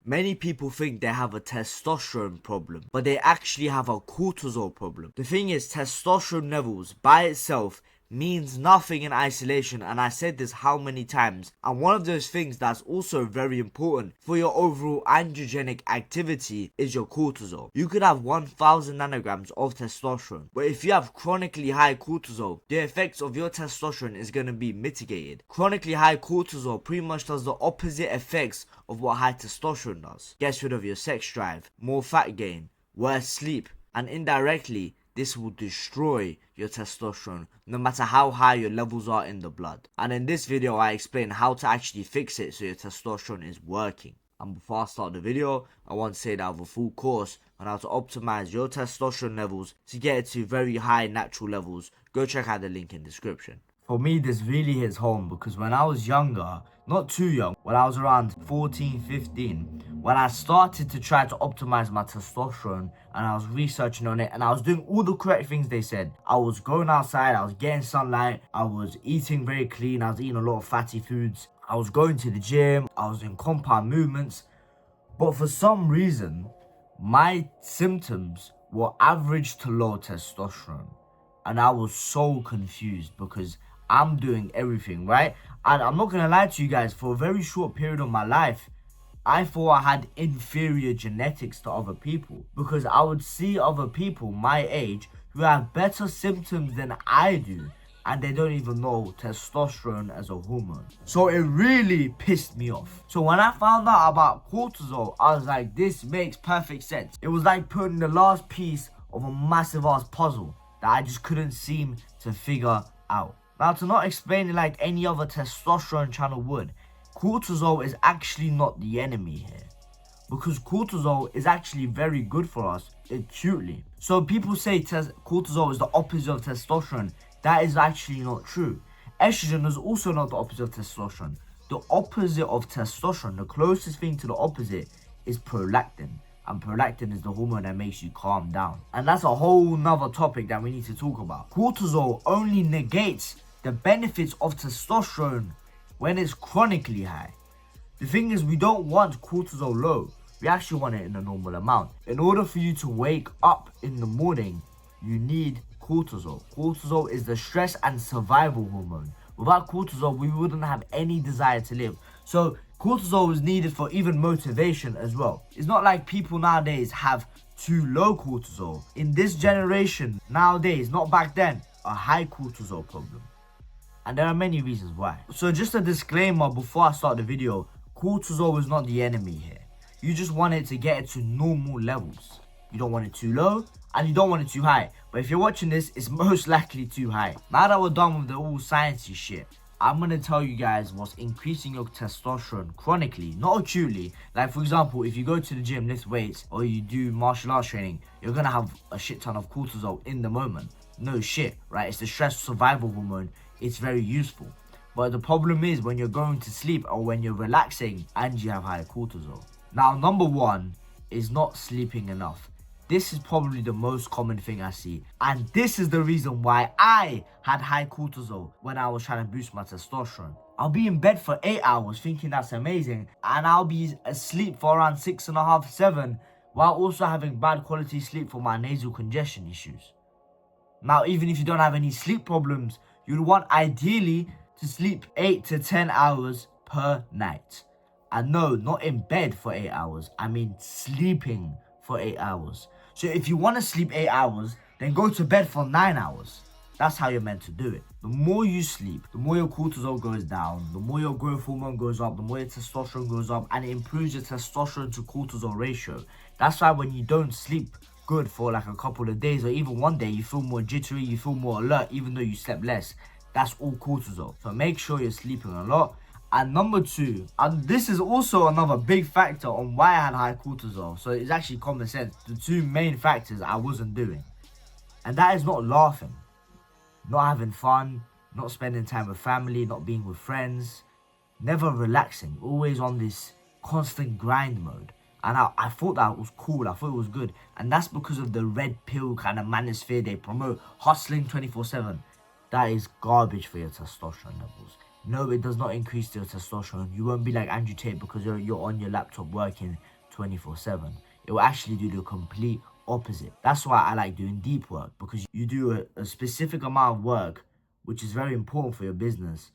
Many people think they have a testosterone problem, but they actually have a cortisol problem. The thing is, testosterone levels by itself means nothing in isolation, and I said this how many times, and one of those things that's also very important for your overall androgenic activity is your cortisol. You could have 1000 nanograms of testosterone, but if you have chronically high cortisol, the effects of your testosterone is going to be mitigated. Chronically high cortisol pretty much does the opposite effects of what high testosterone does. Gets rid of your sex drive, more fat gain, worse sleep, and indirectly this will destroy your testosterone no matter how high your levels are in the blood. And in this video I explain how to actually fix it so your testosterone is working. And before I start the video, I want to say that I have a full course on how to optimize your testosterone levels to get it to very high natural levels. Go check out the link in the description. For me, this really hits home because when I was younger, not too young, when I was around 14, 15, when I started to try to optimize my testosterone and I was researching on it and I was doing all the correct things they said. I was going outside, I was getting sunlight, I was eating very clean, I was eating a lot of fatty foods, I was going to the gym, I was doing compound movements. But for some reason, my symptoms were average to low testosterone. And I was so confused because I'm doing everything, right? And I'm not gonna lie to you guys, for a very short period of my life, I thought I had inferior genetics to other people because I would see other people my age who have better symptoms than I do and they don't even know testosterone as a hormone. So it really pissed me off. So when I found out about cortisol, I was like, this makes perfect sense. It was like putting the last piece of a massive ass puzzle that I just couldn't seem to figure out. Now, to not explain it like any other testosterone channel would, cortisol is actually not the enemy here. Because cortisol is actually very good for us acutely. So people say cortisol is the opposite of testosterone. That is actually not true. Estrogen is also not the opposite of testosterone. The opposite of testosterone, the closest thing to the opposite, is prolactin. And prolactin is the hormone that makes you calm down. And that's a whole nother topic that we need to talk about. Cortisol only negates the benefits of testosterone when it's chronically high. The thing is, we don't want cortisol low. We actually want it in a normal amount. In order for you to wake up in the morning, you need cortisol. Cortisol is the stress and survival hormone. Without cortisol, we wouldn't have any desire to live. So cortisol is needed for even motivation as well. It's not like people nowadays have too low cortisol. In this generation, nowadays, not back then, a high cortisol problem. And there are many reasons why. So just a disclaimer before I start the video, cortisol is not the enemy here. You just want it to get it to normal levels. You don't want it too low and you don't want it too high. But if you're watching this, it's most likely too high. Now that we're done with the all sciencey shit, I'm going to tell you guys what's increasing your testosterone chronically, not acutely. Like for example, if you go to the gym, lift weights, or you do martial arts training, you're going to have a shit ton of cortisol in the moment. No shit, right? It's the stress survival hormone. It's very useful. But the problem is when you're going to sleep or when you're relaxing and you have high cortisol. Now, number one is not sleeping enough. This is probably the most common thing I see. And this is the reason why I had high cortisol when I was trying to boost my testosterone. I'll be in bed for 8 hours thinking that's amazing. And I'll be asleep for around 6.5, 7, while also having bad quality sleep for my nasal congestion issues. Now, even if you don't have any sleep problems, you'd want ideally to sleep 8 to 10 hours per night. And no, not in bed for 8 hours. I mean sleeping for 8 hours. So if you want to sleep 8 hours, then go to bed for 9 hours. That's how you're meant to do it. The more you sleep, the more your cortisol goes down, the more your growth hormone goes up, the more your testosterone goes up, and it improves your testosterone to cortisol ratio. That's why when you don't sleep good for like a couple of days or even one day, you feel more jittery, you feel more alert even though you slept less. That's all cortisol. So make sure you're sleeping a lot. And number two, and this is also another big factor on why I had high cortisol, so it's actually common sense, the two main factors I wasn't doing, and that is not laughing, not having fun, not spending time with family, not being with friends, never relaxing, always on this constant grind mode. And I thought that was cool, I thought it was good. And that's because of the red pill kind of manosphere they promote, hustling 24/7. That is garbage for your testosterone levels. No, it does not increase your testosterone. You won't be like Andrew Tate because you're on your laptop working 24/7. It will actually do the complete opposite. That's why I like doing deep work, because you do a specific amount of work which is very important for your business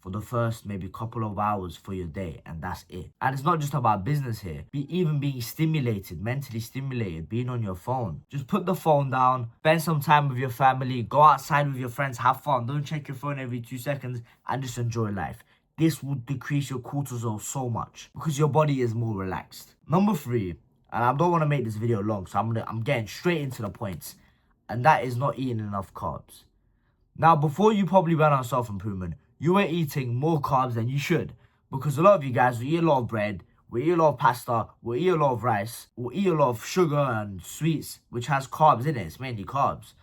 for the first maybe couple of hours for your day, and that's it. And it's not just about business here. Even being stimulated, mentally stimulated, being on your phone. Just put the phone down, spend some time with your family, go outside with your friends, have fun. Don't check your phone every 2 seconds, and just enjoy life. This will decrease your cortisol so much because your body is more relaxed. Number 3, and I don't want to make this video long, so I'm getting straight into the points, and that is not eating enough carbs. Now, before you probably went on self-improvement, you were eating more carbs than you should, because a lot of you guys will eat a lot of bread, will eat a lot of pasta, will eat a lot of rice, will eat a lot of sugar and sweets, which has carbs in it. It's mainly carbs.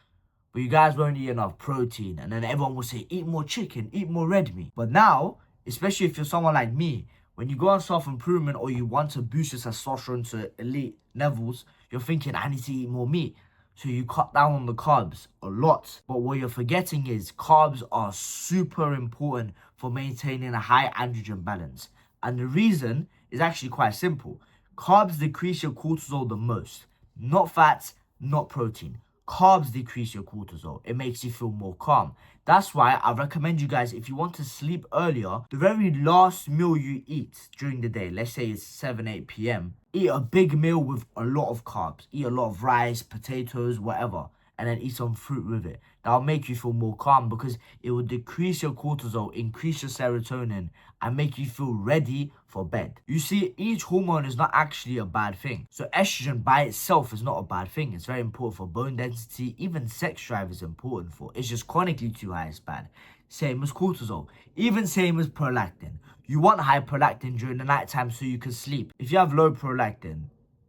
But you guys won't eat enough protein, and then everyone will say, eat more chicken, eat more red meat. But now, especially if you're someone like me, when you go on self-improvement or you want to boost your testosterone to elite levels, you're thinking, I need to eat more meat. So you cut down on the carbs a lot. But what you're forgetting is carbs are super important for maintaining a high androgen balance. And the reason is actually quite simple. Carbs decrease your cortisol the most. Not fats, not protein. Carbs decrease your cortisol. It makes you feel more calm. That's why I recommend you guys, if you want to sleep earlier, the very last meal you eat during the day, let's say it's 7, 8 p.m., eat a big meal with a lot of carbs. Eat a lot of rice, potatoes, whatever, and then eat some fruit with it. That'll make you feel more calm because it will decrease your cortisol, increase your serotonin, and make you feel ready for bed. You see, each hormone is not actually a bad thing. So estrogen by itself is not a bad thing. It's very important for bone density. Even sex drive is important for. It's just chronically too high is bad. Same as cortisol. Even same as prolactin. You want high prolactin during the nighttime so you can sleep. If you have low prolactin,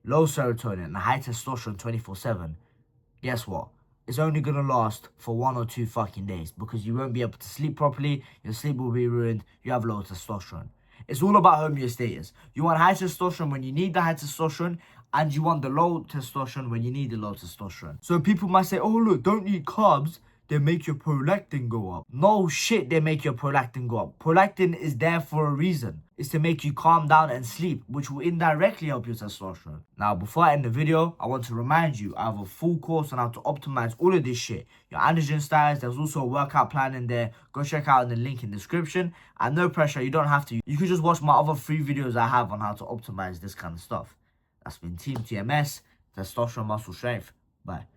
low serotonin, and high testosterone 24/7, guess what? It's only gonna last for 1 or 2 fucking days because you won't be able to sleep properly, your sleep will be ruined, you have low testosterone. It's all about homeostasis. You want high testosterone when you need the high testosterone, and you want the low testosterone when you need the low testosterone. So people might say, oh look, don't eat carbs, they make your prolactin go up. No shit, they make your prolactin go up. Prolactin is there for a reason. It's to make you calm down and sleep, which will indirectly help your testosterone. Now, before I end the video, I want to remind you, I have a full course on how to optimize all of this shit. Your androgen status, there's also a workout plan in there. Go check out the link in the description. And no pressure, you don't have to. You can just watch my other 3 videos I have on how to optimize this kind of stuff. That's been Team TMS, Testosterone Muscle Strength. Bye.